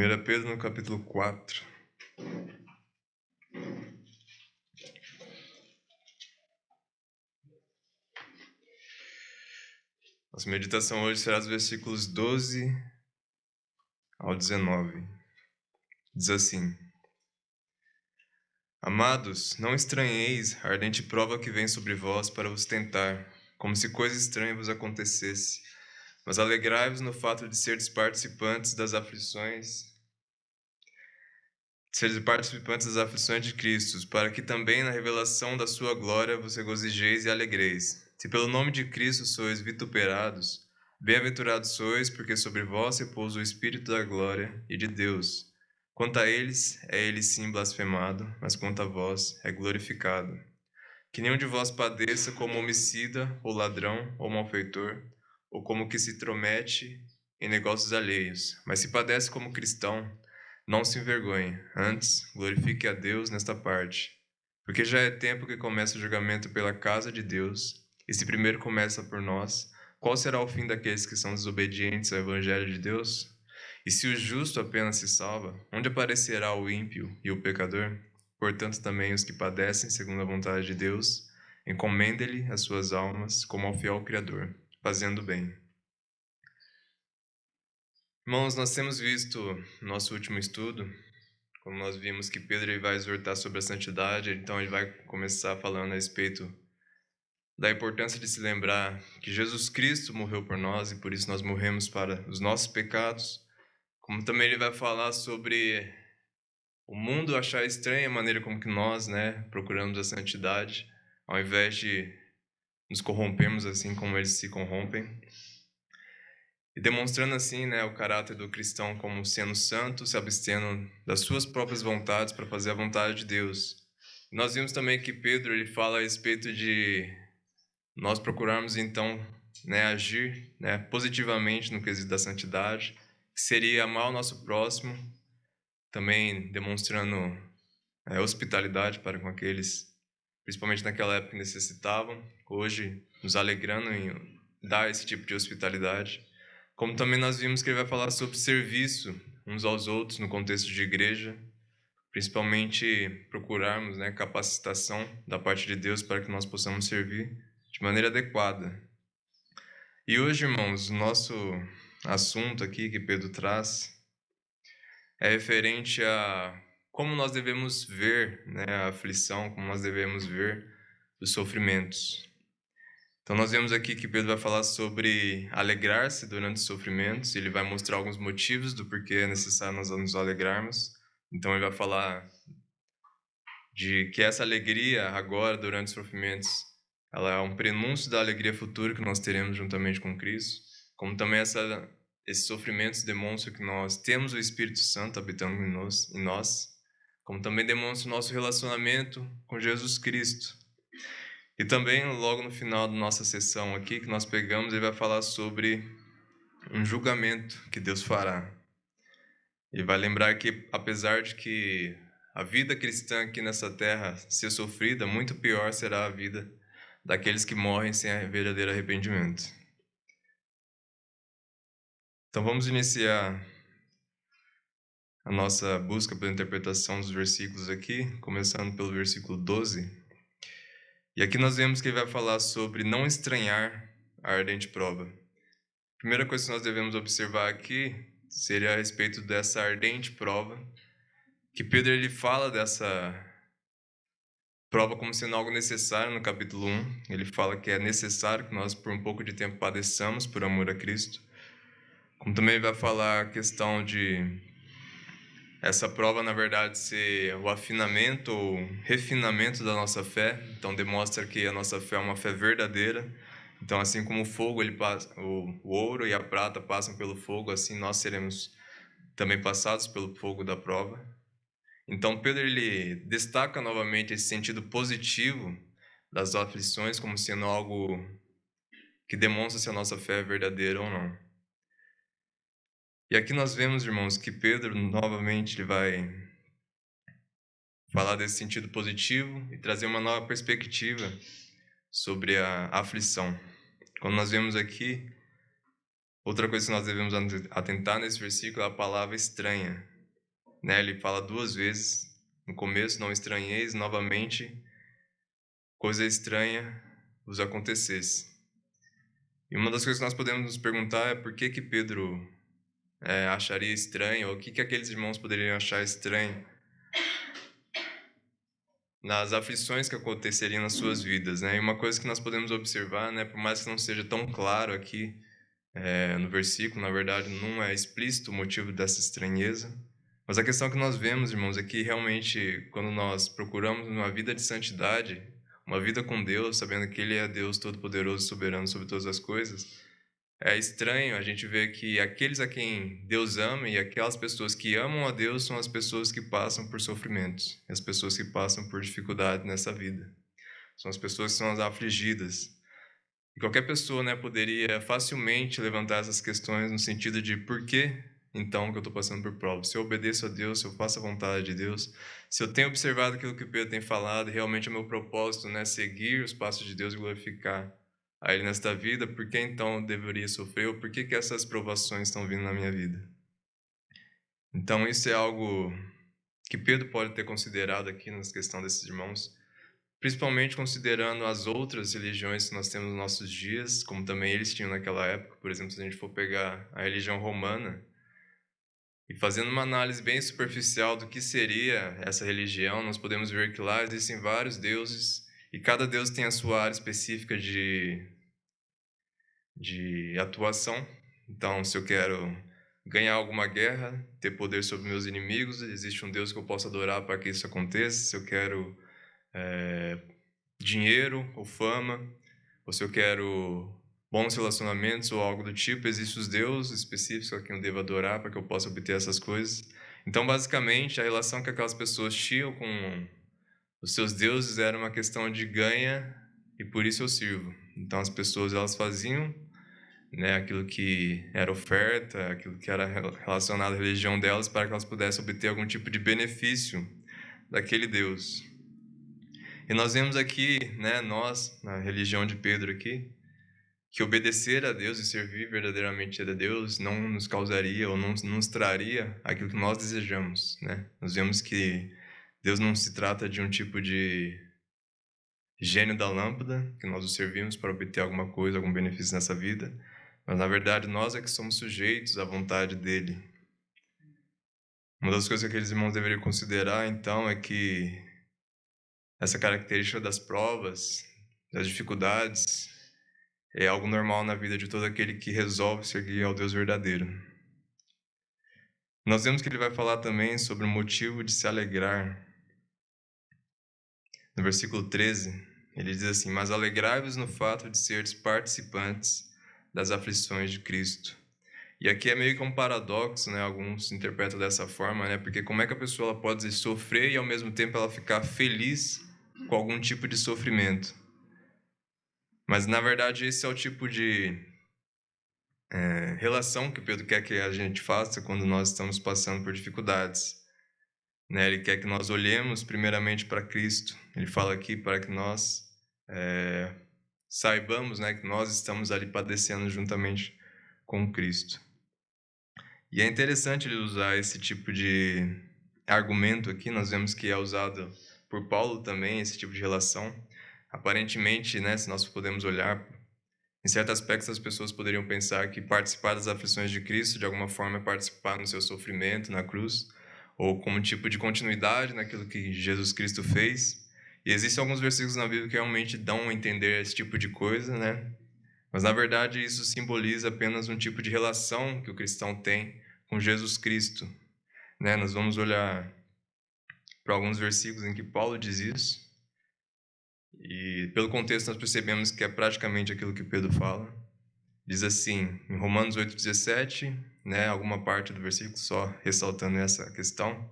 1 Pedro, no capítulo 4. Nossa meditação hoje será dos versículos 12 ao 19. Diz assim: Amados, não estranheis a ardente prova que vem sobre vós para vos tentar, como se coisa estranha vos acontecesse, mas alegrai-vos no fato de seres participantes das aflições de Cristo, para que também na revelação da sua glória vos regozijeis e alegreis. Se pelo nome de Cristo sois vituperados, bem-aventurados sois, porque sobre vós repousa o Espírito da glória e de Deus. Quanto a eles, é ele sim blasfemado, mas quanto a vós, é glorificado. Que nenhum de vós padeça como homicida, ou ladrão, ou malfeitor, ou como que se intromete em negócios alheios, mas se padece como cristão, não se envergonhe, antes glorifique a Deus nesta parte. Porque já é tempo que começa o julgamento pela casa de Deus, e se primeiro começa por nós, qual será o fim daqueles que são desobedientes ao Evangelho de Deus? E se o justo apenas se salva, onde aparecerá o ímpio e o pecador? Portanto, também os que padecem segundo a vontade de Deus, encomendem-lhe as suas almas como ao fiel Criador, fazendo bem. Irmãos, nós temos visto no nosso último estudo, como nós vimos que Pedro ele vai exortar sobre a santidade, então ele vai começar falando a respeito da importância de se lembrar que Jesus Cristo morreu por nós e por isso nós morremos para os nossos pecados. Como também ele vai falar sobre o mundo achar estranha a maneira como que nós, procuramos a santidade, ao invés de nos corrompemos assim como eles se corrompem. E demonstrando assim, o caráter do cristão como sendo santo, se abstendo das suas próprias vontades para fazer a vontade de Deus. Nós vimos também que Pedro ele fala a respeito de nós procurarmos então agir positivamente no quesito da santidade, que seria amar o nosso próximo, também demonstrando hospitalidade para com aqueles, principalmente naquela época que necessitavam, hoje nos alegrando em dar esse tipo de hospitalidade. Como também nós vimos que ele vai falar sobre serviço uns aos outros no contexto de igreja, principalmente procurarmos capacitação da parte de Deus para que nós possamos servir de maneira adequada. E hoje, irmãos, o nosso assunto aqui que Pedro traz é referente a como nós devemos ver a aflição, como nós devemos ver os sofrimentos. Então nós vemos aqui que Pedro vai falar sobre alegrar-se durante os sofrimentos, ele vai mostrar alguns motivos do porquê é necessário nós nos alegrarmos. Então ele vai falar de que essa alegria agora, durante os sofrimentos, ela é um prenúncio da alegria futura que nós teremos juntamente com Cristo, como também esses sofrimentos demonstram que nós temos o Espírito Santo habitando em nós, como também demonstra o nosso relacionamento com Jesus Cristo. E também, logo no final da nossa sessão aqui, que nós pegamos, ele vai falar sobre um julgamento que Deus fará. Ele vai lembrar que, apesar de que a vida cristã aqui nessa terra ser sofrida, muito pior será a vida daqueles que morrem sem verdadeiro arrependimento. Então vamos iniciar a nossa busca pela interpretação dos versículos aqui, começando pelo versículo 12. E aqui nós vemos que ele vai falar sobre não estranhar a ardente prova. A primeira coisa que nós devemos observar aqui seria a respeito dessa ardente prova, que Pedro ele fala dessa prova como sendo algo necessário no capítulo 1. Ele fala que é necessário que nós por um pouco de tempo padeçamos por amor a Cristo. Como também ele vai falar a questão de essa prova, na verdade, ser o afinamento ou refinamento da nossa fé. Então, demonstra que a nossa fé é uma fé verdadeira. Então, assim como o fogo, o ouro e a prata passam pelo fogo, assim nós seremos também passados pelo fogo da prova. Então, Pedro ele destaca novamente esse sentido positivo das aflições como sendo algo que demonstra se a nossa fé é verdadeira ou não. E aqui nós vemos, irmãos, que Pedro novamente ele vai falar desse sentido positivo e trazer uma nova perspectiva sobre a aflição. Quando nós vemos aqui, outra coisa que nós devemos atentar nesse versículo é a palavra estranha. né? Ele fala 2 vezes no começo: não estranheis, novamente, coisa estranha vos acontecesse. E uma das coisas que nós podemos nos perguntar é por que Pedro acharia estranho, ou o que aqueles irmãos poderiam achar estranho nas aflições que aconteceriam nas suas vidas, né? E uma coisa que nós podemos observar, né, por mais que não seja tão claro aqui no versículo, na verdade não é explícito o motivo dessa estranheza, mas a questão que nós vemos, irmãos, é que realmente quando nós procuramos uma vida de santidade, uma vida com Deus, sabendo que Ele é Deus Todo-Poderoso e Soberano sobre todas as coisas, é estranho a gente ver que aqueles a quem Deus ama e aquelas pessoas que amam a Deus são as pessoas que passam por sofrimentos, as pessoas que passam por dificuldade nessa vida. São as pessoas que são as afligidas. E qualquer pessoa, né, poderia facilmente levantar essas questões no sentido de por que então que eu estou passando por prova? Se eu obedeço a Deus, se eu faço a vontade de Deus, se eu tenho observado aquilo que o Pedro tem falado, e realmente é o meu propósito, né, seguir os passos de Deus e glorificar a Ele nesta vida, por que então eu deveria sofrer? Ou por que essas provações estão vindo na minha vida? Então isso é algo que Pedro pode ter considerado aqui na questão desses irmãos, principalmente considerando as outras religiões que nós temos nos nossos dias, como também eles tinham naquela época. Por exemplo, se a gente for pegar a religião romana, e fazendo uma análise bem superficial do que seria essa religião, nós podemos ver que lá existem vários deuses, e cada deus tem a sua área específica de atuação. Então, se eu quero ganhar alguma guerra, ter poder sobre meus inimigos, existe um Deus que eu posso adorar para que isso aconteça. Se eu quero dinheiro ou fama, ou se eu quero bons relacionamentos ou algo do tipo, existem os deuses específicos a quem eu devo adorar para que eu possa obter essas coisas. Então, basicamente, a relação que aquelas pessoas tinham com os seus deuses era uma questão de ganha e por isso eu sirvo. Então, as pessoas elas faziam, né, aquilo que era oferta, aquilo que era relacionado à religião delas, para que elas pudessem obter algum tipo de benefício daquele Deus. E nós vemos aqui, né, nós, na religião de Pedro aqui, que obedecer a Deus e servir verdadeiramente a Deus não nos causaria ou não nos traria aquilo que nós desejamos, né? Nós vemos que Deus não se trata de um tipo de gênio da lâmpada, que nós o servimos para obter alguma coisa, algum benefício nessa vida, mas na verdade nós é que somos sujeitos à vontade dele. Uma das coisas que aqueles irmãos deveriam considerar, então, é que essa característica das provas, das dificuldades, é algo normal na vida de todo aquele que resolve seguir ao Deus verdadeiro. Nós vemos que ele vai falar também sobre o motivo de se alegrar. No versículo 13, ele diz assim: mas alegrai-vos no fato de seres participantes das aflições de Cristo. E aqui é meio que um paradoxo, né? Alguns interpretam dessa forma, né? Porque como é que a pessoa pode sofrer e ao mesmo tempo ela ficar feliz com algum tipo de sofrimento? Mas na verdade esse é o tipo de relação que Pedro quer que a gente faça quando nós estamos passando por dificuldades. Né? Ele quer que nós olhemos primeiramente para Cristo. Ele fala aqui para que nós saibamos, né, que nós estamos ali padecendo juntamente com Cristo. E é interessante ele usar esse tipo de argumento aqui. Nós vemos que é usado por Paulo também, esse tipo de relação. Aparentemente, né, se nós podemos olhar, em certos aspectos as pessoas poderiam pensar que participar das aflições de Cristo, de alguma forma, é participar no seu sofrimento na cruz, ou como tipo de continuidade naquilo que Jesus Cristo fez. E existem alguns versículos na Bíblia que realmente dão a entender esse tipo de coisa, né? Mas, na verdade, isso simboliza apenas um tipo de relação que o cristão tem com Jesus Cristo, né? Nós vamos olhar para alguns versículos em que Paulo diz isso. E, pelo contexto, nós percebemos que é praticamente aquilo que Pedro fala. Diz assim, em Romanos 8,17, né, alguma parte do versículo, só ressaltando essa questão.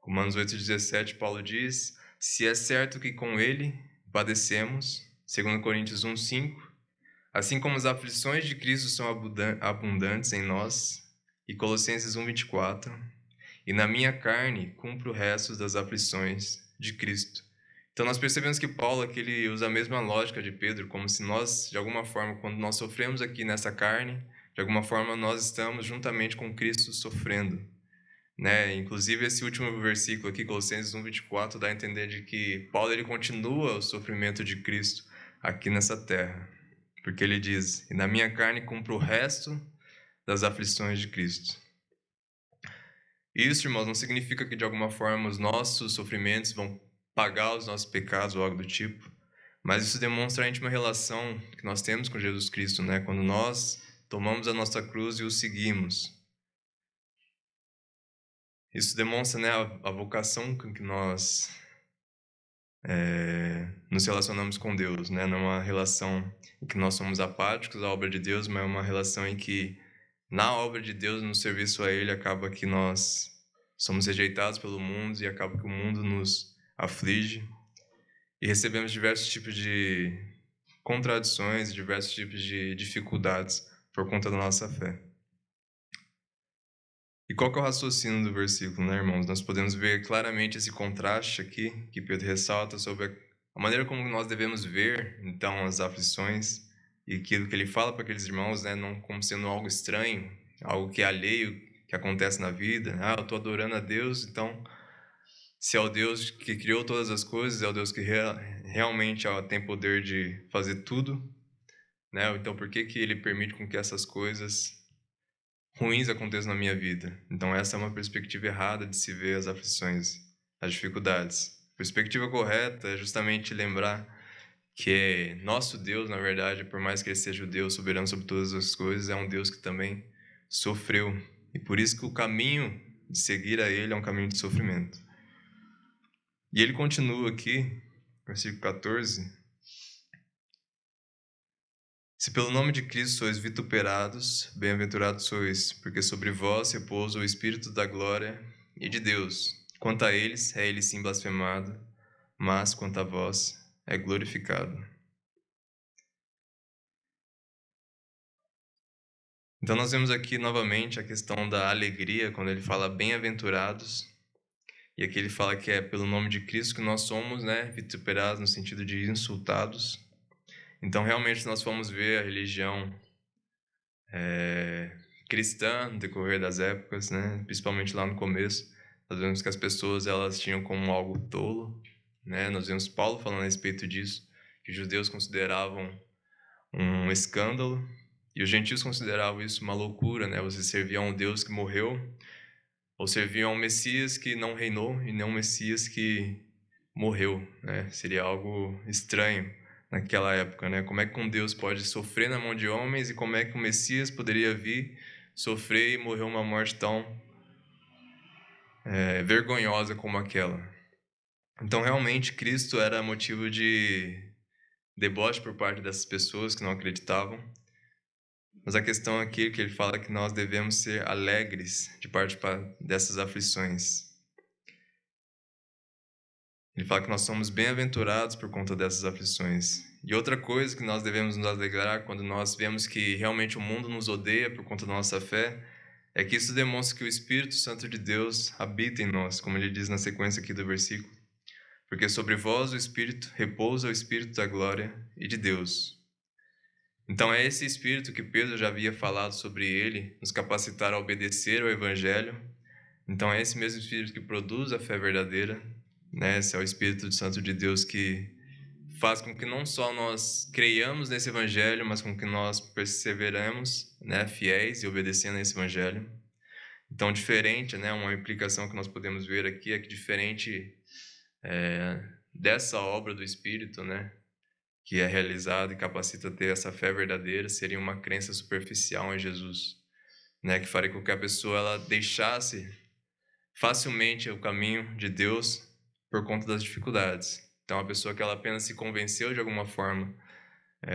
Romanos 8,17, Paulo diz: se é certo que com ele padecemos, 2 Coríntios 1,5, assim como as aflições de Cristo são abundantes em nós, e Colossenses 1,24, e na minha carne cumpro o resto das aflições de Cristo. Então nós percebemos que Paulo aqui ele usa a mesma lógica de Pedro, como se nós, de alguma forma, quando nós sofremos aqui nessa carne, de alguma forma nós estamos juntamente com Cristo sofrendo. né? Inclusive esse último versículo aqui, Colossenses 1:24, dá a entender de que Paulo ele continua o sofrimento de Cristo aqui nessa terra, porque ele diz: "E na minha carne cumpro o resto das aflições de Cristo". Isso, irmãos, não significa que de alguma forma os nossos sofrimentos vão pagar os nossos pecados ou algo do tipo, mas isso demonstra a íntima relação que nós temos com Jesus Cristo, né? Quando nós tomamos a nossa cruz e o seguimos. Isso demonstra, né, a vocação com que nós nos relacionamos com Deus, né? Não é uma relação em que nós somos apáticos à obra de Deus, mas é uma relação em que, na obra de Deus, no serviço a Ele, acaba que nós somos rejeitados pelo mundo e acaba que o mundo nos aflige e recebemos diversos tipos de contradições, diversos tipos de dificuldades por conta da nossa fé. E qual que é o raciocínio do versículo, né, irmãos? Nós podemos ver claramente esse contraste aqui que Pedro ressalta sobre a maneira como nós devemos ver, então, as aflições e aquilo que ele fala para aqueles irmãos, né, não como sendo algo estranho, algo que é alheio, que acontece na vida. Ah, eu estou adorando a Deus, então, se é o Deus que criou todas as coisas, é o Deus que realmente tem poder de fazer tudo, né? Então, por que que ele permite com que essas coisas ruins aconteçam na minha vida? Então essa é uma perspectiva errada de se ver as aflições, as dificuldades. A perspectiva correta é justamente lembrar que nosso Deus, na verdade, por mais que ele seja o Deus soberano sobre todas as coisas, é um Deus que também sofreu. E por isso que o caminho de seguir a ele é um caminho de sofrimento. E ele continua aqui, versículo 14: "Se pelo nome de Cristo sois vituperados, bem-aventurados sois, porque sobre vós repousa o Espírito da glória e de Deus. Quanto a eles, é ele sim blasfemado, mas quanto a vós, é glorificado." Então nós vemos aqui novamente a questão da alegria, quando ele fala bem-aventurados, e aqui ele fala que é pelo nome de Cristo que nós somos, né, vituperados no sentido de insultados. Então realmente nós fomos ver a religião cristã no decorrer das épocas, né? Principalmente lá no começo, nós vemos que as pessoas elas tinham como algo tolo, né? Nós vemos Paulo falando a respeito disso, que os judeus consideravam um escândalo e os gentios consideravam isso uma loucura, né? Você servia a um Deus que morreu ou servia a um Messias que não reinou e não um Messias que morreu, né? Seria algo estranho naquela época, né? Como é que um Deus pode sofrer na mão de homens e como é que o Messias poderia vir, sofrer e morrer uma morte tão vergonhosa como aquela? Então, realmente, Cristo era motivo de deboche por parte dessas pessoas que não acreditavam. Mas a questão aqui é que ele fala que nós devemos ser alegres de parte dessas aflições. Ele fala que nós somos bem-aventurados por conta dessas aflições. E outra coisa que nós devemos nos alegrar quando nós vemos que realmente o mundo nos odeia por conta da nossa fé, é que isso demonstra que o Espírito Santo de Deus habita em nós, como ele diz na sequência aqui do versículo. Porque sobre vós o Espírito repousa o Espírito da glória e de Deus. Então é esse Espírito que Pedro já havia falado sobre ele, nos capacitar a obedecer ao Evangelho. Então é esse mesmo Espírito que produz a fé verdadeira, né? Esse é o Espírito Santo de Deus que faz com que não só nós creiamos nesse Evangelho, mas com que nós perseveremos, né, fiéis e obedecendo a esse Evangelho. Então, diferente, né, uma implicação que nós podemos ver aqui é que diferente dessa obra do Espírito, né, que é realizada e capacita a ter essa fé verdadeira, seria uma crença superficial em Jesus, né, que faria com que a pessoa ela deixasse facilmente o caminho de Deus por conta das dificuldades. Então, a pessoa que ela apenas se convenceu de alguma forma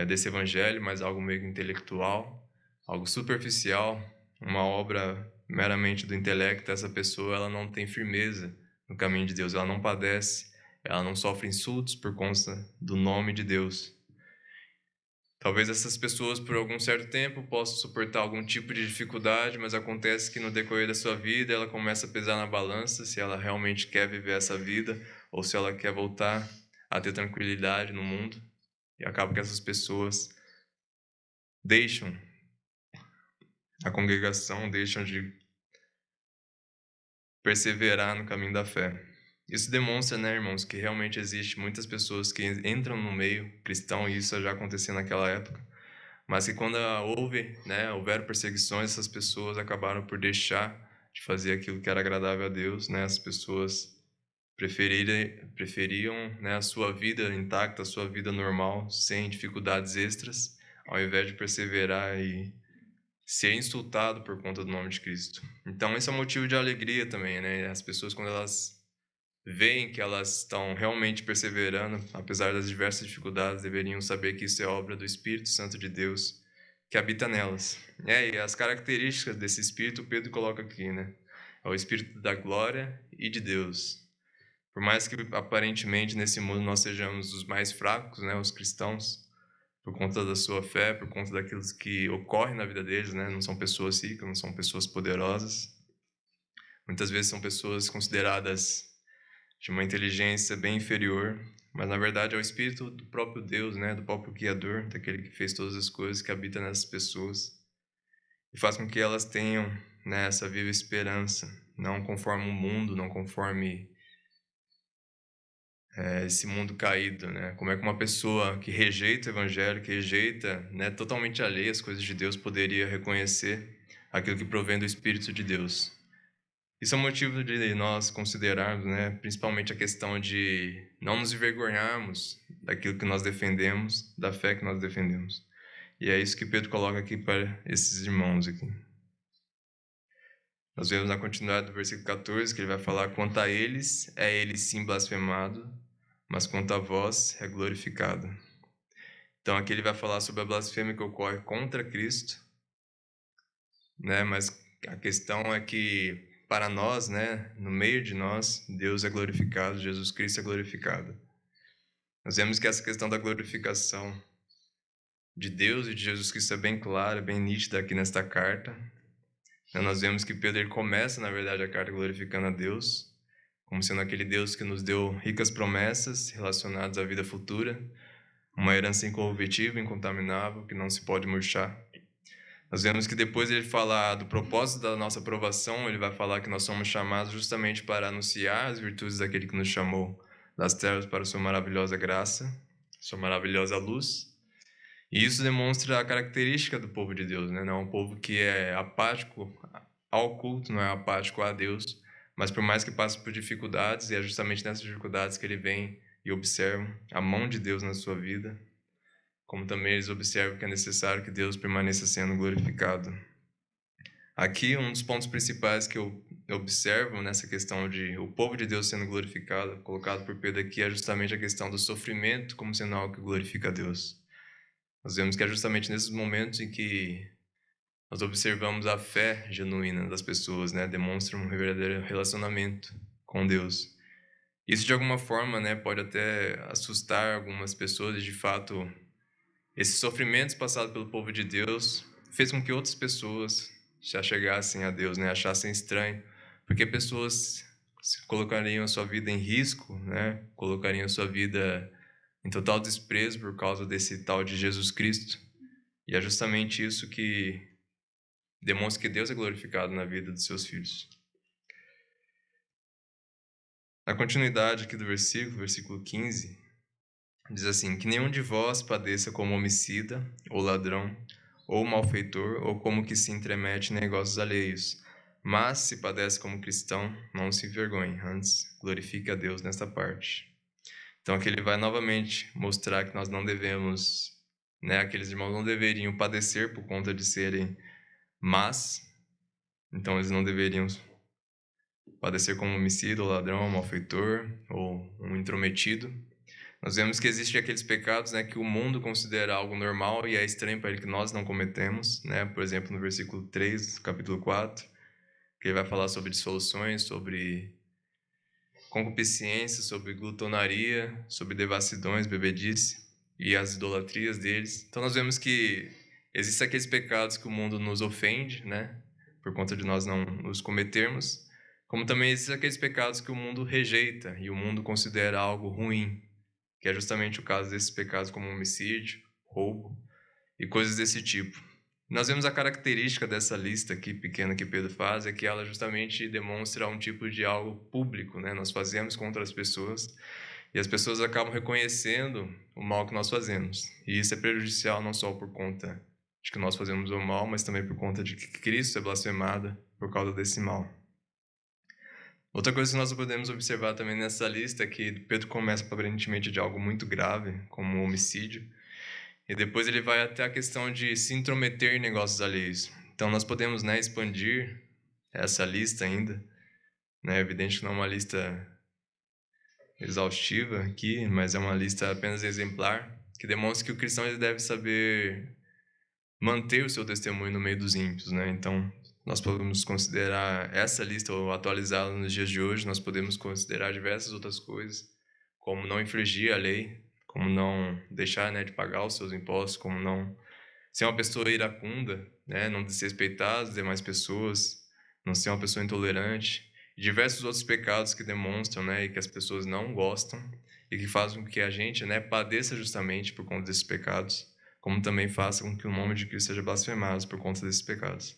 desse evangelho, mas algo meio intelectual, algo superficial, uma obra meramente do intelecto, essa pessoa ela não tem firmeza no caminho de Deus, ela não padece, ela não sofre insultos por conta do nome de Deus. Talvez essas pessoas, por algum certo tempo, possam suportar algum tipo de dificuldade, mas acontece que no decorrer da sua vida ela começa a pesar na balança se ela realmente quer viver essa vida ou se ela quer voltar a ter tranquilidade no mundo. E acaba que essas pessoas deixam a congregação, deixam de perseverar no caminho da fé. Isso demonstra, né, irmãos, que realmente existe muitas pessoas que entram no meio cristão, e isso já aconteceu naquela época, mas que quando houveram perseguições, essas pessoas acabaram por deixar de fazer aquilo que era agradável a Deus, né? As pessoas preferiam, né, a sua vida intacta, a sua vida normal, sem dificuldades extras, ao invés de perseverar e ser insultado por conta do nome de Cristo. Então, esse é um motivo de alegria também, né? As pessoas, quando elas veem que elas estão realmente perseverando, apesar das diversas dificuldades, deveriam saber que isso é obra do Espírito Santo de Deus que habita nelas. E as características desse Espírito, Pedro coloca aqui, né? É o Espírito da glória e de Deus. Por mais que aparentemente nesse mundo nós sejamos os mais fracos, né, os cristãos, por conta da sua fé, por conta daquilo que ocorre na vida deles, né? Não são pessoas ricas, não são pessoas poderosas. Muitas vezes são pessoas consideradas de uma inteligência bem inferior, mas na verdade é o Espírito do próprio Deus, né? Do próprio Criador, daquele que fez todas as coisas, que habita nessas pessoas e faz com que elas tenham, né, essa viva esperança, não conforme o mundo, não conforme esse mundo caído, né? Como é que uma pessoa que rejeita o evangelho, que rejeita, né, totalmente alheia às coisas de Deus, poderia reconhecer aquilo que provém do Espírito de Deus? Isso é um motivo de nós considerarmos, né, principalmente a questão de não nos envergonharmos daquilo que nós defendemos, da fé que nós defendemos. E é isso que Pedro coloca aqui para esses irmãos aqui. Nós vemos na continuidade do versículo 14 que ele vai falar: quanto a eles, é ele sim blasfemado, mas quanto a vós, é glorificado. Então aqui ele vai falar sobre a blasfêmia que ocorre contra Cristo, né? Mas a questão é que para nós, né, no meio de nós, Deus é glorificado, Jesus Cristo é glorificado. Nós vemos que essa questão da glorificação de Deus e de Jesus Cristo é bem clara, bem nítida aqui nesta carta. Nós vemos que Pedro ele começa, na verdade, a carta glorificando a Deus, como sendo aquele Deus que nos deu ricas promessas relacionadas à vida futura, uma herança incorruptível, incontaminável, que não se pode murchar. Nós vemos que depois ele falar do propósito da nossa aprovação, ele vai falar que nós somos chamados justamente para anunciar as virtudes daquele que nos chamou das trevas para a sua maravilhosa graça, sua maravilhosa luz. E isso demonstra a característica do povo de Deus, né? Não é um povo que é apático ao culto, não é apático a Deus, mas por mais que passe por dificuldades, e é justamente nessas dificuldades que ele vem e observa a mão de Deus na sua vida, como também eles observam que é necessário que Deus permaneça sendo glorificado. Aqui, um dos pontos principais que eu observo nessa questão de o povo de Deus sendo glorificado, colocado por Pedro aqui, é justamente a questão do sofrimento como sendo algo que glorifica a Deus. Nós vemos que é justamente nesses momentos em que nós observamos a fé genuína das pessoas, né? Demonstra um verdadeiro relacionamento com Deus. Isso, de alguma forma, né, pode até assustar algumas pessoas, e de fato, esses sofrimentos passados pelo povo de Deus fez com que outras pessoas se achegassem a Deus, né? Achassem estranho, porque pessoas colocariam a sua vida em risco, né? Colocariam a sua vida em total desprezo por causa desse tal de Jesus Cristo. E é justamente isso que demonstra que Deus é glorificado na vida dos seus filhos. Na continuidade aqui do versículo 15, diz assim: que nenhum de vós padeça como homicida, ou ladrão, ou malfeitor, ou como que se intromete em negócios alheios. Mas, se padece como cristão, não se envergonhe, antes glorifique a Deus nesta parte. Então aqui ele vai novamente mostrar que nós não devemos, né, aqueles irmãos não deveriam padecer por conta de serem más, então eles não deveriam padecer como homicida, ou ladrão, ou malfeitor, ou um intrometido. Nós vemos que existem aqueles pecados, né, que o mundo considera algo normal e é estranho para ele que nós não cometemos, né? Por exemplo, no versículo 3, capítulo 4, que ele vai falar sobre dissoluções, sobre concupiscência, sobre glutonaria, sobre devassidões, bebedice e as idolatrias deles. Então nós vemos que existem aqueles pecados que o mundo nos ofende, né, por conta de nós não os cometermos, como também existem aqueles pecados que o mundo rejeita e o mundo considera algo ruim, que é justamente o caso desses pecados como homicídio, roubo e coisas desse tipo. Nós vemos a característica dessa lista aqui pequena que Pedro faz, é que ela justamente demonstra um tipo de algo público, né? Nós fazemos contra as pessoas e as pessoas acabam reconhecendo o mal que nós fazemos. E isso é prejudicial não só por conta de que nós fazemos o mal, mas também por conta de que Cristo é blasfemado por causa desse mal. Outra coisa que nós podemos observar também nessa lista é que Pedro começa aparentemente de algo muito grave, como o homicídio, e depois ele vai até a questão de se intrometer em negócios alheios. Então nós podemos, né, expandir essa lista ainda. É evidente que não é uma lista exaustiva aqui, mas é uma lista apenas exemplar, que demonstra que o cristão ele deve saber manter o seu testemunho no meio dos ímpios, né? Então, nós podemos considerar essa lista ou atualizá-la nos dias de hoje, nós podemos considerar diversas outras coisas, como não infringir a lei, como não deixar, né, de pagar os seus impostos, como não ser uma pessoa iracunda, né, não desrespeitar as demais pessoas, não ser uma pessoa intolerante, e diversos outros pecados que demonstram, né, e que as pessoas não gostam e que fazem com que a gente, né, padeça justamente por conta desses pecados, como também faça com que o nome de Cristo seja blasfemado por conta desses pecados.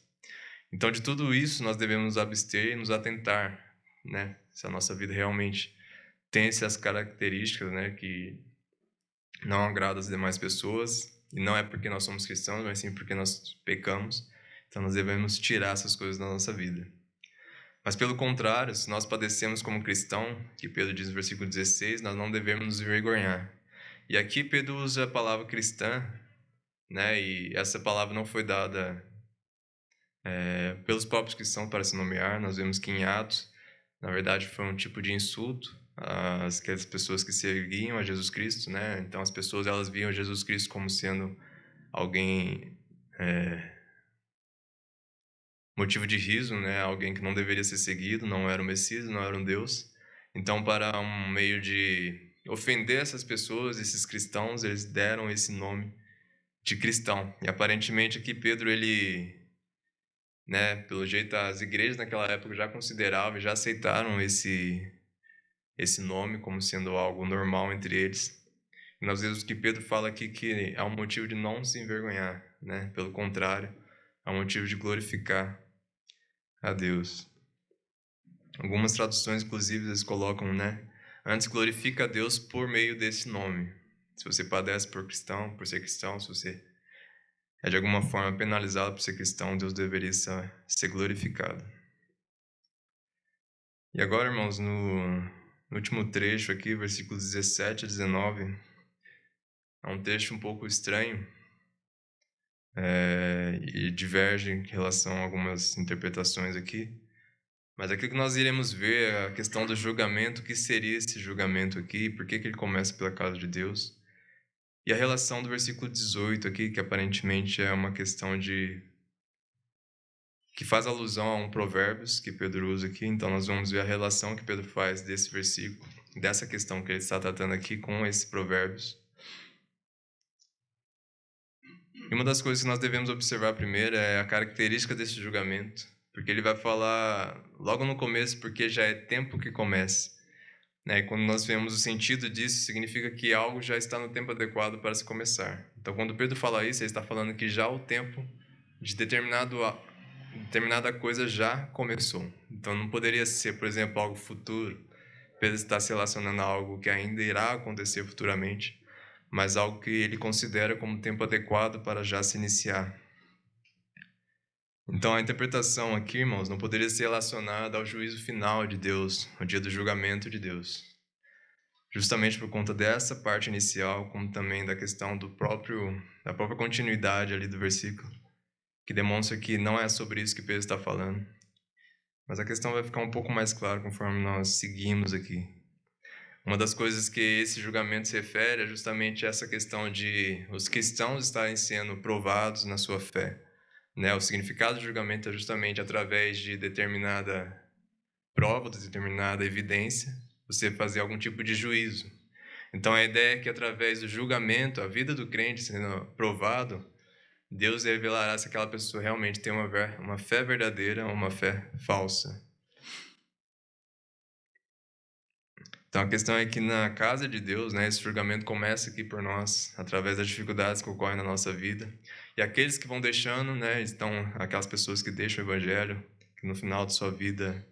Então, de tudo isso, nós devemos nos abster e nos atentar, né, se a nossa vida realmente tem essas características, né, que não agrada às demais pessoas, e não é porque nós somos cristãos, mas sim porque nós pecamos. Então nós devemos tirar essas coisas da nossa vida. Mas pelo contrário, se nós padecemos como cristão, que Pedro diz no versículo 16, nós não devemos nos envergonhar. E aqui Pedro usa a palavra cristã, né? E essa palavra não foi dada pelos próprios cristãos para se nomear. Nós vemos que em Atos, na verdade, foi um tipo de insulto às pessoas que seguiam a Jesus Cristo, né? Então as pessoas elas viam Jesus Cristo como sendo alguém motivo de riso, né? Alguém que não deveria ser seguido, não era o Messias, não era um Deus. Então, para um meio de ofender essas pessoas, esses cristãos, eles deram esse nome de cristão. E aparentemente aqui Pedro, ele, né, pelo jeito as igrejas naquela época já consideravam, já aceitaram esse nome como sendo algo normal entre eles. E nós vemos que Pedro fala aqui que há um motivo de não se envergonhar, né? Pelo contrário, há um motivo de glorificar a Deus. Algumas traduções, inclusive, eles colocam, né? Antes glorifica a Deus por meio desse nome. Se você padece por ser cristão, se você é de alguma forma penalizado por ser cristão, Deus deveria ser glorificado. E agora, irmãos, no último trecho aqui, versículos 17 a 19, é um trecho um pouco estranho e diverge em relação a algumas interpretações aqui. Mas aqui que nós iremos ver é a questão do julgamento, o que seria esse julgamento aqui, por que ele começa pela casa de Deus. E a relação do versículo 18 aqui, que aparentemente é uma questão que faz alusão a um provérbios que Pedro usa aqui. Então nós vamos ver a relação que Pedro faz desse versículo, dessa questão que ele está tratando aqui com esse provérbios. E uma das coisas que nós devemos observar primeiro é a característica desse julgamento, porque ele vai falar logo no começo, porque já é tempo que comece. Né? E quando nós vemos o sentido disso, significa que algo já está no tempo adequado para se começar. Então, quando Pedro fala isso, ele está falando que já o tempo de determinada coisa já começou. Então, não poderia ser, por exemplo, algo futuro. Pedro está se relacionando a algo que ainda irá acontecer futuramente, mas algo que ele considera como tempo adequado para já se iniciar. Então, a interpretação aqui, irmãos, não poderia ser relacionada ao juízo final de Deus, ao dia do julgamento de Deus. Justamente por conta dessa parte inicial, como também da questão da própria continuidade ali do versículo, que demonstra que não é sobre isso que Pedro está falando. Mas a questão vai ficar um pouco mais clara conforme nós seguimos aqui. Uma das coisas que esse julgamento se refere é justamente essa questão de os cristãos estarem sendo provados na sua fé. Né? O significado do julgamento é justamente através de determinada prova, de determinada evidência, você fazer algum tipo de juízo. Então a ideia é que através do julgamento, a vida do crente sendo provado, Deus revelará se aquela pessoa realmente tem uma fé verdadeira ou uma fé falsa. Então a questão é que na casa de Deus, né, esse julgamento começa aqui por nós, através das dificuldades que ocorrem na nossa vida. E aqueles que vão deixando, né, estão aquelas pessoas que deixam o evangelho, que no final de sua vida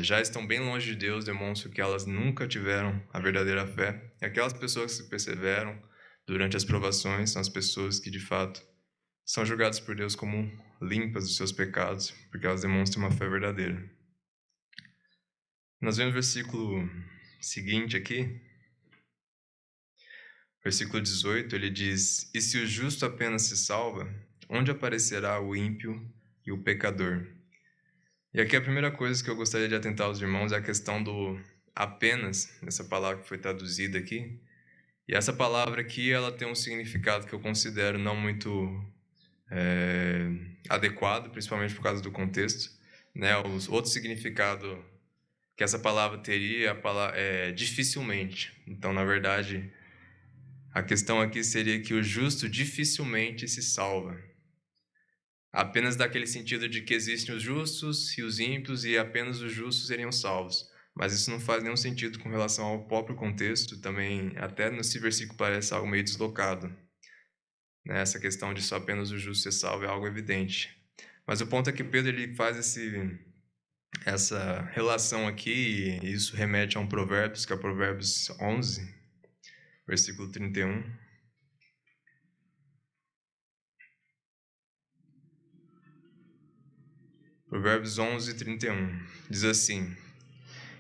já estão bem longe de Deus, demonstram que elas nunca tiveram a verdadeira fé. E aquelas pessoas que perseveram durante as provações são as pessoas que de fato são julgadas por Deus como limpas dos seus pecados, porque elas demonstram uma fé verdadeira. Nós vemos o versículo seguinte aqui, versículo 18, ele diz: "E se o justo apenas se salva, onde aparecerá o ímpio e o pecador?" E aqui a primeira coisa que eu gostaria de atentar aos irmãos é a questão do apenas, essa palavra que foi traduzida aqui. E essa palavra aqui, ela tem um significado que eu considero não muito adequado, principalmente por causa do contexto, né? O outro significado que essa palavra teria é dificilmente. Então, na verdade, a questão aqui seria que o justo dificilmente se salva. Apenas daquele sentido de que existem os justos e os ímpios e apenas os justos seriam salvos. Mas isso não faz nenhum sentido com relação ao próprio contexto. Também, até nesse versículo parece algo meio deslocado. Né? Essa questão de só apenas o justo ser salvo é algo evidente. Mas o ponto é que Pedro ele faz essa relação aqui, e isso remete a um Provérbios, que é o Provérbios 11, versículo 31. Provérbios 11, 31. Diz assim: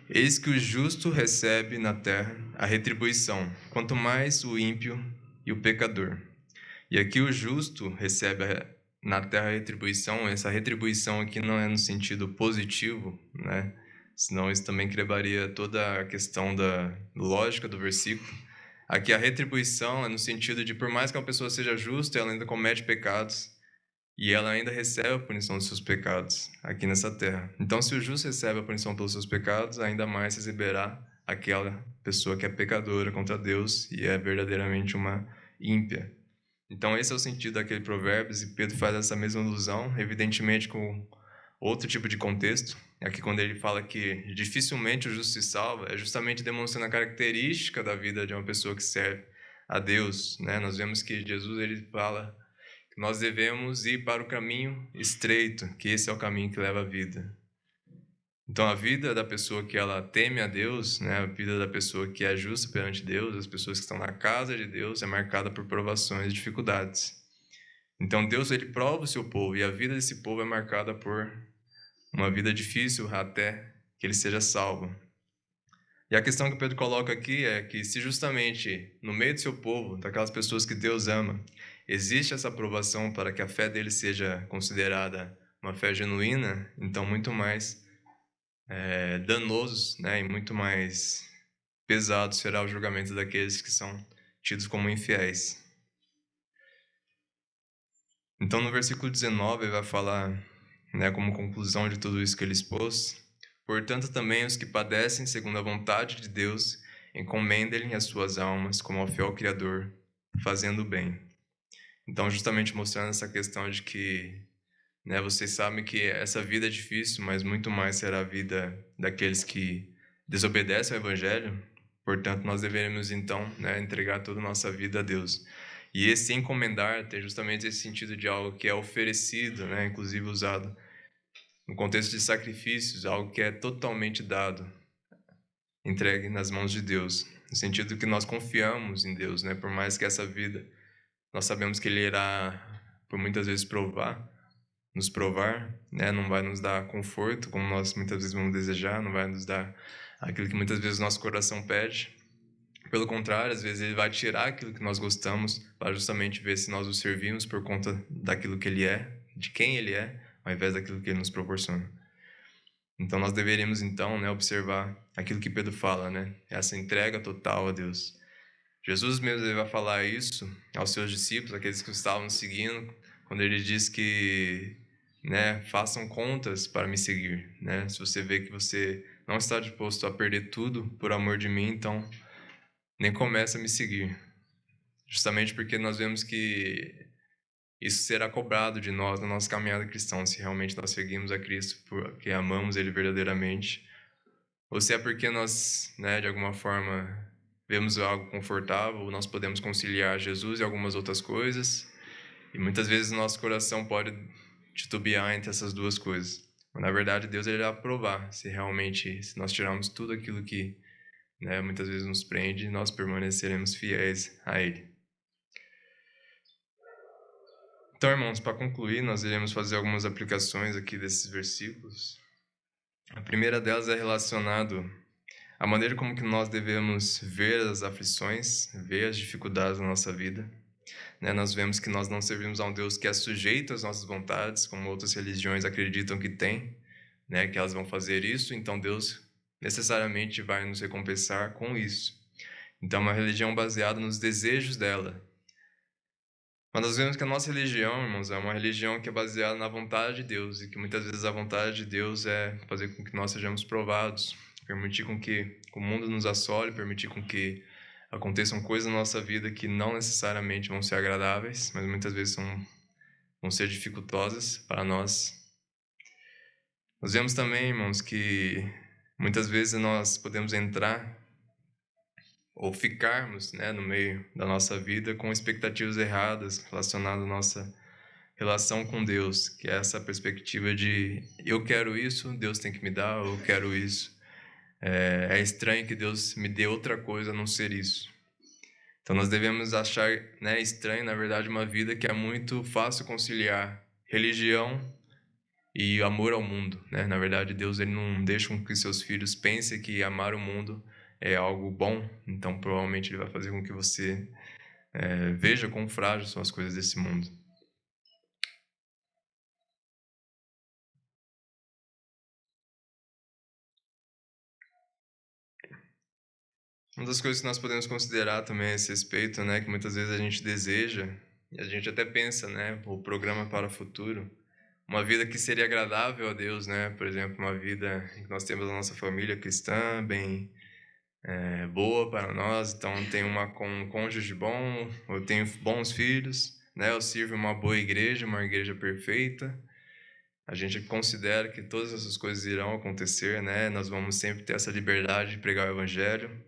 "Eis que o justo recebe na terra a retribuição, quanto mais o ímpio e o pecador." E aqui o justo recebe na terra a retribuição. Essa retribuição aqui não é no sentido positivo, né? Senão isso também quebraria toda a questão da lógica do versículo. Aqui a retribuição é no sentido de, por mais que uma pessoa seja justa, ela ainda comete pecados e ela ainda recebe a punição dos seus pecados aqui nessa terra. Então, se o justo recebe a punição pelos seus pecados, ainda mais receberá aquela pessoa que é pecadora contra Deus e é verdadeiramente uma ímpia. Então, esse é o sentido daquele Provérbios, e Pedro faz essa mesma alusão, evidentemente com outro tipo de contexto. Aqui, quando ele fala que dificilmente o justo se salva, é justamente demonstrando a característica da vida de uma pessoa que serve a Deus, né? Nós vemos que Jesus ele fala que nós devemos ir para o caminho estreito, que esse é o caminho que leva à vida. Então, a vida da pessoa que ela teme a Deus, né, a vida da pessoa que é justa perante Deus, as pessoas que estão na casa de Deus, é marcada por provações e dificuldades. Então, Deus ele prova o seu povo, e a vida desse povo é marcada por uma vida difícil até que ele seja salvo. E a questão que Pedro coloca aqui é que se justamente no meio do seu povo, daquelas pessoas que Deus ama, existe essa aprovação para que a fé deles seja considerada uma fé genuína, então muito mais danosos, né, e muito mais pesado será o julgamento daqueles que são tidos como infiéis. Então, no versículo 19, ele vai falar, né, como conclusão de tudo isso que ele expôs: "Portanto, também os que padecem segundo a vontade de Deus, encomendem as suas almas como ao fiel Criador, fazendo o bem." Então, justamente mostrando essa questão de que, né, vocês sabem que essa vida é difícil, mas muito mais será a vida daqueles que desobedecem ao Evangelho. Portanto, nós deveremos, então, né, entregar toda a nossa vida a Deus. E esse encomendar tem justamente esse sentido de algo que é oferecido, né, inclusive usado no contexto de sacrifícios, algo que é totalmente dado, entregue nas mãos de Deus, no sentido que nós confiamos em Deus, né, por mais que essa vida, nós sabemos que Ele irá, por muitas vezes, nos provar, né, não vai nos dar conforto, como nós muitas vezes vamos desejar, não vai nos dar aquilo que muitas vezes o nosso coração pede. Pelo contrário, às vezes ele vai tirar aquilo que nós gostamos para justamente ver se nós o servimos por conta daquilo que ele é, de quem ele é, ao invés daquilo que ele nos proporciona. Então nós deveríamos então, né, observar aquilo que Pedro fala, né, essa entrega total a Deus. Jesus mesmo ele vai falar isso aos seus discípulos, aqueles que estavam seguindo, quando ele diz que, né, façam contas para me seguir, né? Se você vê que você não está disposto a perder tudo por amor de mim, então nem começa a me seguir. Justamente porque nós vemos que isso será cobrado de nós na nossa caminhada cristã, se realmente nós seguimos a Cristo porque amamos Ele verdadeiramente, ou se é porque nós, né, de alguma forma, vemos algo confortável, ou nós podemos conciliar Jesus e algumas outras coisas, e muitas vezes o nosso coração pode titubear entre essas duas coisas. Mas, na verdade, Deus ele irá provar se realmente, se nós tirarmos tudo aquilo que, né, muitas vezes nos prende, nós permaneceremos fiéis a Ele. Então, irmãos, para concluir, nós iremos fazer algumas aplicações aqui desses versículos. A primeira delas é relacionado à maneira como que nós devemos ver as aflições, ver as dificuldades na nossa vida. Né, nós vemos que nós não servimos a um Deus que é sujeito às nossas vontades, como outras religiões acreditam que tem, né, que elas vão fazer isso, então Deus necessariamente vai nos recompensar com isso. Então, é uma religião baseada nos desejos dela. Mas nós vemos que a nossa religião, irmãos, é uma religião que é baseada na vontade de Deus, e que muitas vezes a vontade de Deus é fazer com que nós sejamos provados, permitir com que o mundo nos assole, permitir com que aconteçam coisas na nossa vida que não necessariamente vão ser agradáveis, mas muitas vezes vão ser dificultosas para nós. Nós vemos também, irmãos, que muitas vezes nós podemos entrar ou ficarmos, né, no meio da nossa vida com expectativas erradas relacionadas à nossa relação com Deus, que é essa perspectiva de eu quero isso, Deus tem que me dar, ou eu quero isso. É estranho que Deus me dê outra coisa a não ser isso. Então nós devemos achar, né, estranho, na verdade, uma vida que é muito fácil conciliar religião e amor ao mundo, né? Na verdade, Deus ele não deixa com que seus filhos pensem que amar o mundo é algo bom, então provavelmente ele vai fazer com que você veja quão frágeis são as coisas desse mundo. Uma das coisas que nós podemos considerar também a esse respeito, né, que muitas vezes a gente deseja, e a gente até pensa, né, o programa para o futuro, uma vida que seria agradável a Deus, né, por exemplo, uma vida em que nós temos a nossa família cristã, bem boa para nós, então tenho um cônjuge bom, eu tenho bons filhos, né, eu sirvo uma boa igreja, uma igreja perfeita, a gente considera que todas essas coisas irão acontecer, né, nós vamos sempre ter essa liberdade de pregar o evangelho.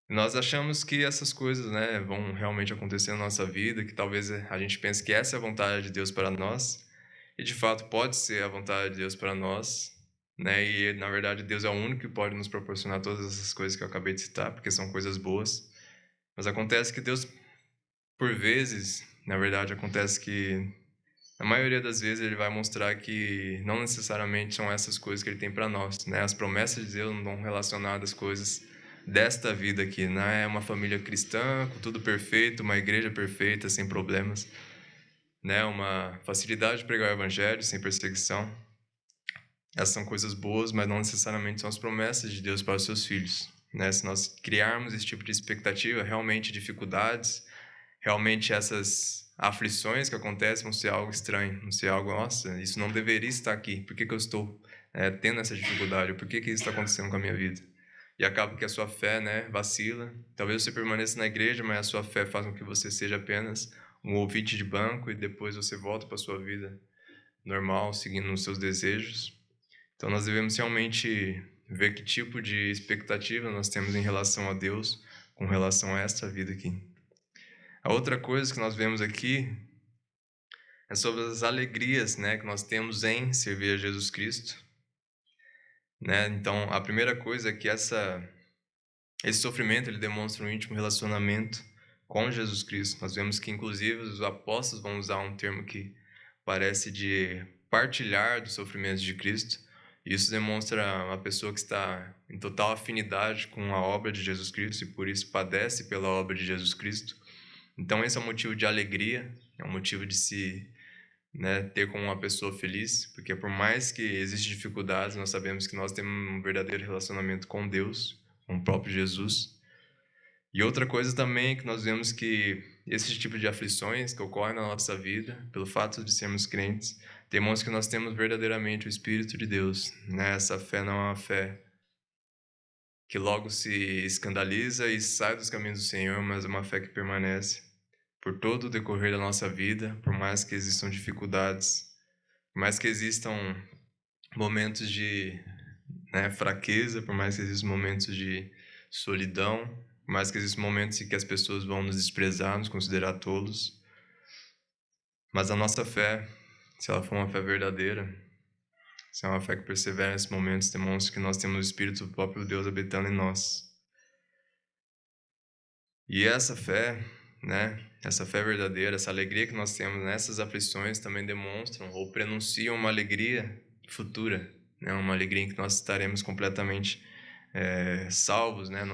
Nós achamos que essas coisas, né, vão realmente acontecer na nossa vida, que talvez a gente pense que essa é a vontade de Deus para nós, e de fato pode ser a vontade de Deus para nós, né, e na verdade Deus é o único que pode nos proporcionar todas essas coisas que eu acabei de citar, porque são coisas boas. Mas acontece que Deus, por vezes, na verdade, acontece que na maioria das vezes ele vai mostrar que não necessariamente são essas coisas que ele tem para nós, né? As promessas de Deus não estão relacionadas às coisas desta vida aqui, né? É uma família cristã, com tudo perfeito, uma igreja perfeita, sem problemas, né? Uma facilidade de pregar o evangelho, sem perseguição. Essas são coisas boas, mas não necessariamente são as promessas de Deus para os seus filhos, né? Se nós criarmos esse tipo de expectativa, realmente dificuldades, realmente essas aflições que acontecem vão ser algo estranho, vão ser algo, nossa, isso não deveria estar aqui, por que que eu estou tendo essa dificuldade, por que que isso está acontecendo com a minha vida? E acaba que a sua fé, né, vacila, talvez você permaneça na igreja, mas a sua fé faz com que você seja apenas um ouvinte de banco e depois você volta para a sua vida normal, seguindo os seus desejos. Então nós devemos realmente ver que tipo de expectativa nós temos em relação a Deus com relação a esta vida aqui. A outra coisa que nós vemos aqui é sobre as alegrias, né, que nós temos em servir a Jesus Cristo, né? Então, a primeira coisa é que esse sofrimento ele demonstra um íntimo relacionamento com Jesus Cristo. Nós vemos que inclusive os apóstolos vão usar um termo que parece de partilhar dos sofrimentos de Cristo. E isso demonstra uma pessoa que está em total afinidade com a obra de Jesus Cristo e por isso padece pela obra de Jesus Cristo. Então esse é um motivo de alegria, é um motivo de se, né, ter como uma pessoa feliz, porque por mais que existem dificuldades, nós sabemos que nós temos um verdadeiro relacionamento com Deus, com o próprio Jesus. E outra coisa também é que nós vemos que esse tipo de aflições que ocorrem na nossa vida, pelo fato de sermos crentes, demonstra que nós temos verdadeiramente o Espírito de Deus, né? Essa fé não é uma fé que logo se escandaliza e sai dos caminhos do Senhor, mas é uma fé que permanece por todo o decorrer da nossa vida, por mais que existam dificuldades, por mais que existam momentos de, né, fraqueza, por mais que existam momentos de solidão, por mais que existam momentos em que as pessoas vão nos desprezar, nos considerar tolos. Mas a nossa fé, se ela for uma fé verdadeira, se é uma fé que persevera nesses momentos, demonstra que nós temos o Espírito do próprio Deus habitando em nós. E essa fé, né, essa fé verdadeira, essa alegria que nós temos nessas aflições também demonstram ou prenunciam uma alegria futura, né, uma alegria em que nós estaremos completamente salvos, né,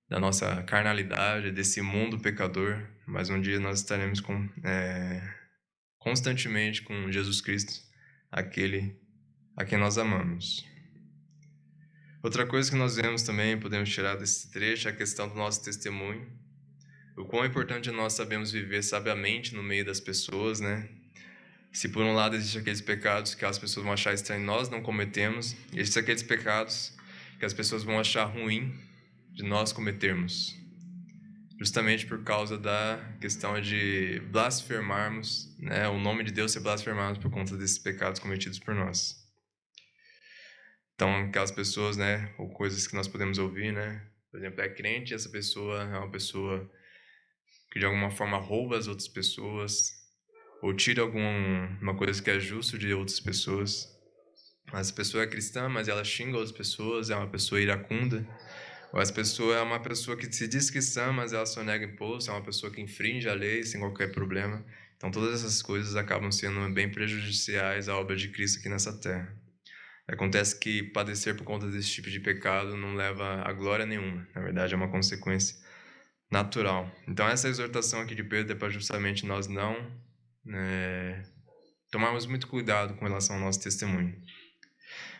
da nossa carnalidade, desse mundo pecador, mas um dia nós estaremos constantemente com Jesus Cristo, aquele a quem nós amamos. Outra coisa que nós vemos também, podemos tirar desse trecho, é a questão do nosso testemunho. O quão importante é nós sabemos viver sabiamente no meio das pessoas, né? Se por um lado existem aqueles pecados que as pessoas vão achar estranho, nós não cometemos, e existem aqueles pecados que as pessoas vão achar ruim de nós cometermos. Justamente por causa da questão de blasfemarmos, né? O nome de Deus ser blasfemado por conta desses pecados cometidos por nós. Então, aquelas pessoas, né, ou coisas que nós podemos ouvir, né? Por exemplo, é crente e essa pessoa é uma pessoa que de alguma forma rouba as outras pessoas, ou tira alguma coisa que é justo de outras pessoas. Essa pessoa é cristã, mas ela xinga outras pessoas, é uma pessoa iracunda. Ou essa pessoa é uma pessoa que se diz cristã, mas ela só nega imposto, é uma pessoa que infringe a lei sem qualquer problema. Então todas essas coisas acabam sendo bem prejudiciais à obra de Cristo aqui nessa terra. Acontece que padecer por conta desse tipo de pecado não leva a glória nenhuma. Na verdade, é uma consequência natural. Então essa exortação aqui de Pedro é para justamente nós não tomarmos muito cuidado com relação ao nosso testemunho.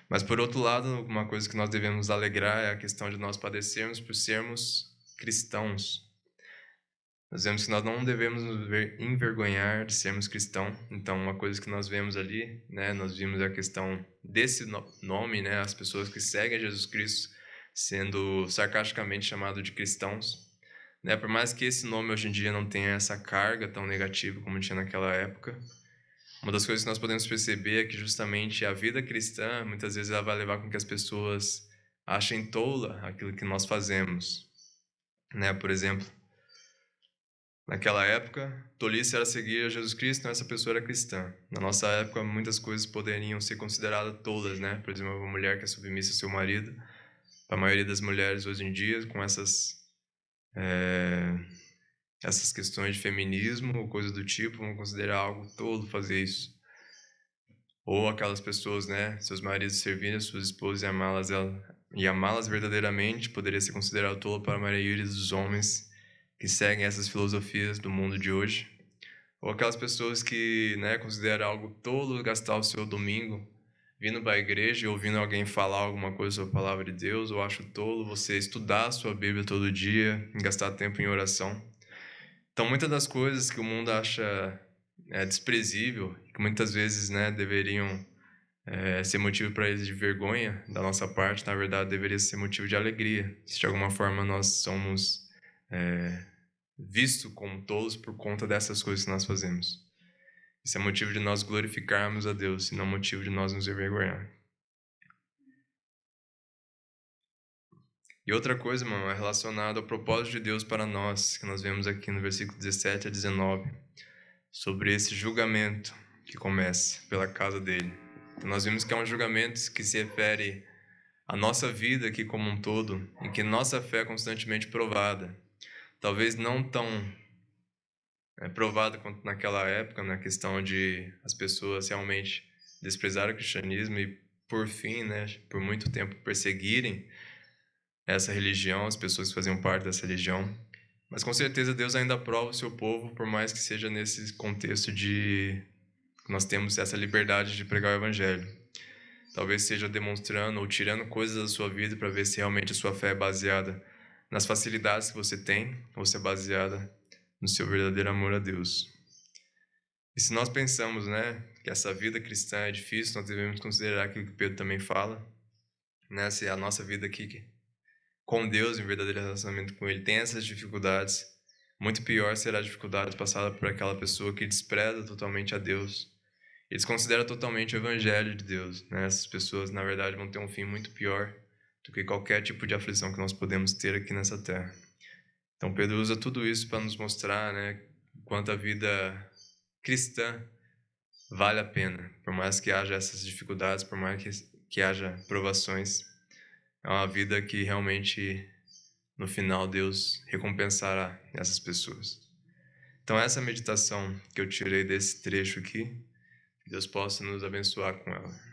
Mas por outro lado, uma coisa que nós devemos alegrar é a questão de nós padecermos por sermos cristãos. Nós vemos que nós não devemos nos envergonhar de sermos cristãos. Então, uma coisa que nós vemos ali, né, nós vimos a questão desse nome, né, as pessoas que seguem a Jesus Cristo sendo sarcasticamente chamados de cristãos. Né, por mais que esse nome hoje em dia não tenha essa carga tão negativa como tinha naquela época, uma das coisas que nós podemos perceber é que justamente a vida cristã, muitas vezes ela vai levar com que as pessoas achem tola aquilo que nós fazemos. Né? Por exemplo, naquela época, tolice era seguir a Jesus Cristo, então essa pessoa era cristã. Na nossa época, muitas coisas poderiam ser consideradas tolas, né? Por exemplo, uma mulher que é submissa ao seu marido. A maioria das mulheres hoje em dia, com essas questões de feminismo ou coisa do tipo, vão considerar algo tolo fazer isso. Ou aquelas pessoas, né, seus maridos servirem as suas esposas e amá-las verdadeiramente, poderia ser considerado tolo para a maioria dos homens que seguem essas filosofias do mundo de hoje. Ou aquelas pessoas que, né, consideram algo tolo gastar o seu domingo vindo para a igreja e ouvindo alguém falar alguma coisa sobre a palavra de Deus, ou acho tolo você estudar a sua Bíblia todo dia e gastar tempo em oração. Então, muitas das coisas que o mundo acha desprezível, que muitas vezes, né, deveriam ser motivo para eles de vergonha da nossa parte, na verdade, deveria ser motivo de alegria. Se de alguma forma nós somos vistos como tolos por conta dessas coisas que nós fazemos. Isso é motivo de nós glorificarmos a Deus, e não motivo de nós nos envergonhar. E outra coisa, irmão, é relacionado ao propósito de Deus para nós, que nós vemos aqui no versículo 17 a 19, sobre esse julgamento que começa pela casa dele. Então, nós vimos que é um julgamento que se refere à nossa vida aqui como um todo, em que nossa fé é constantemente provada. Talvez não tão provada quanto naquela época, na questão de as pessoas realmente desprezarem o cristianismo e, por fim, né, por muito tempo perseguirem essa religião, as pessoas que faziam parte dessa religião. Mas com certeza Deus ainda aprova o seu povo, por mais que seja nesse contexto de que nós temos essa liberdade de pregar o evangelho. Talvez seja demonstrando ou tirando coisas da sua vida para ver se realmente a sua fé é baseada nas facilidades que você tem ou se é baseada no seu verdadeiro amor a Deus. E se nós pensamos, né, que essa vida cristã é difícil, nós devemos considerar aquilo que Pedro também fala, né, se a nossa vida aqui com Deus, em verdadeiro relacionamento com Ele, tem essas dificuldades, muito pior será a dificuldade passada por aquela pessoa que despreza totalmente a Deus Eles consideram totalmente o evangelho de Deus, né? Essas pessoas, na verdade, vão ter um fim muito pior do que qualquer tipo de aflição que nós podemos ter aqui nessa terra. Então Pedro usa tudo isso para nos mostrar, né, quanto a vida cristã vale a pena, por mais que haja essas dificuldades, por mais que haja provações, é uma vida que realmente, no final, Deus recompensará essas pessoas. Então essa é a meditação que eu tirei desse trecho aqui, que Deus possa nos abençoar com ela.